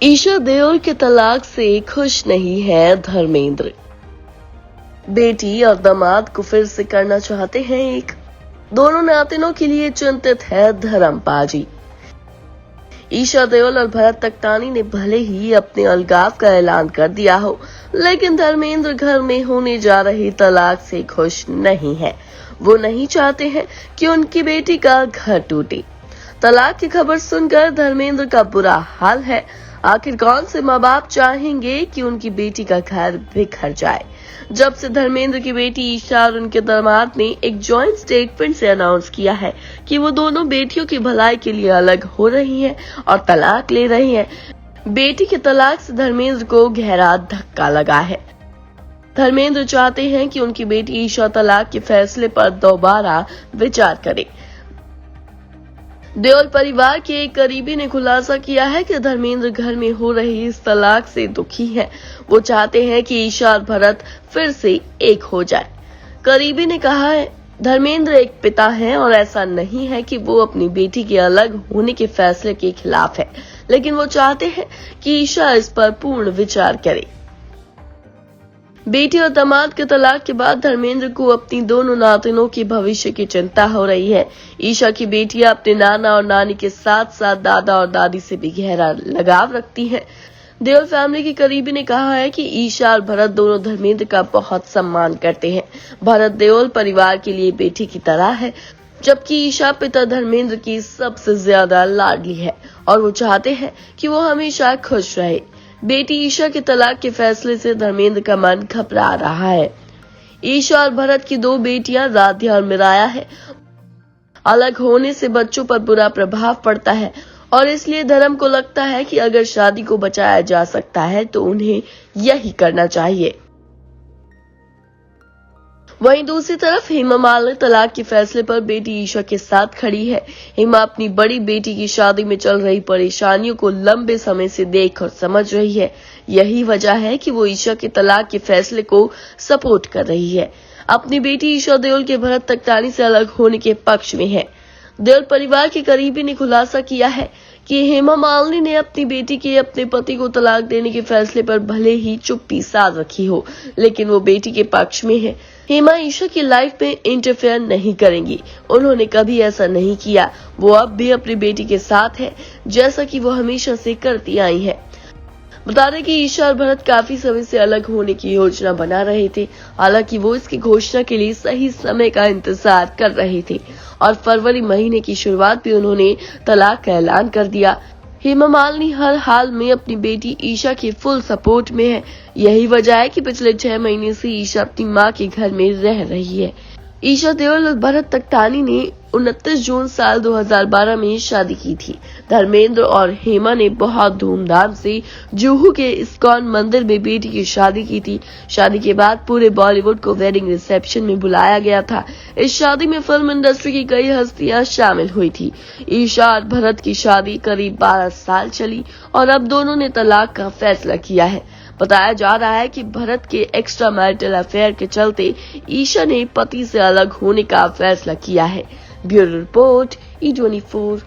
ईशा देओल के तलाक से खुश नहीं है धर्मेंद्र। बेटी और दामाद को फिर से करना चाहते हैं एक। दोनों नातिनों के लिए चिंतित है धर्मपाजी। ईशा देओल और भरत तख्तानी ने भले ही अपने अलगाव का ऐलान कर दिया हो, लेकिन धर्मेंद्र घर में होने जा रही तलाक से खुश नहीं है। वो नहीं चाहते हैं कि उनकी बेटी का घर टूटे। तलाक की खबर सुनकर धर्मेंद्र का बुरा हाल है। आखिर कौन से माँ बाप चाहेंगे कि उनकी बेटी का घर बिखर जाए। जब से धर्मेंद्र की बेटी ईशा और उनके दामाद ने एक जॉइंट स्टेटमेंट से अनाउंस किया है कि वो दोनों बेटियों की भलाई के लिए अलग हो रही हैं और तलाक ले रही हैं, बेटी के तलाक से धर्मेंद्र को गहरा धक्का लगा है। धर्मेंद्र चाहते हैं कि उनकी बेटी ईशा तलाक के फैसले पर दोबारा विचार करे। देओल परिवार के एक करीबी ने खुलासा किया है कि धर्मेंद्र घर में हो रही इस तलाक से दुखी हैं। वो चाहते हैं कि ईशा और भरत फिर से एक हो जाए। करीबी ने कहा है, धर्मेंद्र एक पिता हैं और ऐसा नहीं है कि वो अपनी बेटी के अलग होने के फैसले के खिलाफ है, लेकिन वो चाहते हैं कि ईशा इस पर पूर्ण विचार करे। बेटी और दामाद के तलाक के बाद धर्मेंद्र को अपनी दोनों नातिनों के भविष्य की चिंता हो रही है। ईशा की बेटियां अपने नाना और नानी के साथ साथ दादा और दादी से भी गहरा लगाव रखती हैं। देओल फैमिली की करीबी ने कहा है कि ईशा और भरत दोनों धर्मेंद्र का बहुत सम्मान करते हैं। भरत देओल परिवार के लिए बेटी की तरह है, जबकि ईशा पिता धर्मेंद्र की सबसे ज्यादा लाडली है और वो चाहते हैं कि वो हमेशा खुश रहे। बेटी ईशा के तलाक के फैसले से धर्मेंद्र का मन घबरा रहा है। ईशा और भरत की दो बेटियां राध्या और मिराया है। अलग होने से बच्चों पर बुरा प्रभाव पड़ता है और इसलिए धर्म को लगता है कि अगर शादी को बचाया जा सकता है तो उन्हें यही करना चाहिए। वहीं दूसरी तरफ हेमा मालिनी तलाक के फैसले पर बेटी ईशा के साथ खड़ी है। हेमा अपनी बड़ी बेटी की शादी में चल रही परेशानियों को लंबे समय से देख और समझ रही है। यही वजह है कि वो ईशा के तलाक के फैसले को सपोर्ट कर रही है। अपनी बेटी ईशा देओल के भरत तख्तानी से अलग होने के पक्ष में है। देओल परिवार के करीबी ने खुलासा किया है कि हेमा मालिनी ने अपनी बेटी के अपने पति को तलाक देने के फैसले पर भले ही चुप्पी साध रखी हो, लेकिन वो बेटी के पक्ष में है। हेमा ईशा की लाइफ में इंटरफेयर नहीं करेंगी। उन्होंने कभी ऐसा नहीं किया। वो अब भी अपनी बेटी के साथ है, जैसा कि वो हमेशा से करती आई है। बता दें कि ईशा और भरत काफी समय से अलग होने की योजना बना रहे थे। हालांकि वो इसकी घोषणा के लिए सही समय का इंतजार कर रहे थे और फरवरी महीने की शुरुआत में उन्होंने तलाक का ऐलान कर दिया। हेमा मालिनी हर हाल में अपनी बेटी ईशा के फुल सपोर्ट में है। यही वजह है कि पिछले 6 महीने से ईशा अपनी मां के घर में रह रही है। ईशा देओल और भरत तख्तानी ने 29 जून साल 2012 में शादी की थी। धर्मेंद्र और हेमा ने बहुत धूमधाम से जुहू के इस्कॉन मंदिर में बेटी की शादी की थी। शादी के बाद पूरे बॉलीवुड को वेडिंग रिसेप्शन में बुलाया गया था। इस शादी में फिल्म इंडस्ट्री की कई हस्तियां शामिल हुई थी। ईशा और भरत की शादी करीब 12 साल चली और अब दोनों ने तलाक का फैसला किया है। बताया जा रहा है कि भरत के एक्स्ट्रा मैरिटल अफेयर के चलते ईशा ने पति से अलग होने का फैसला किया है। Bureau report E24।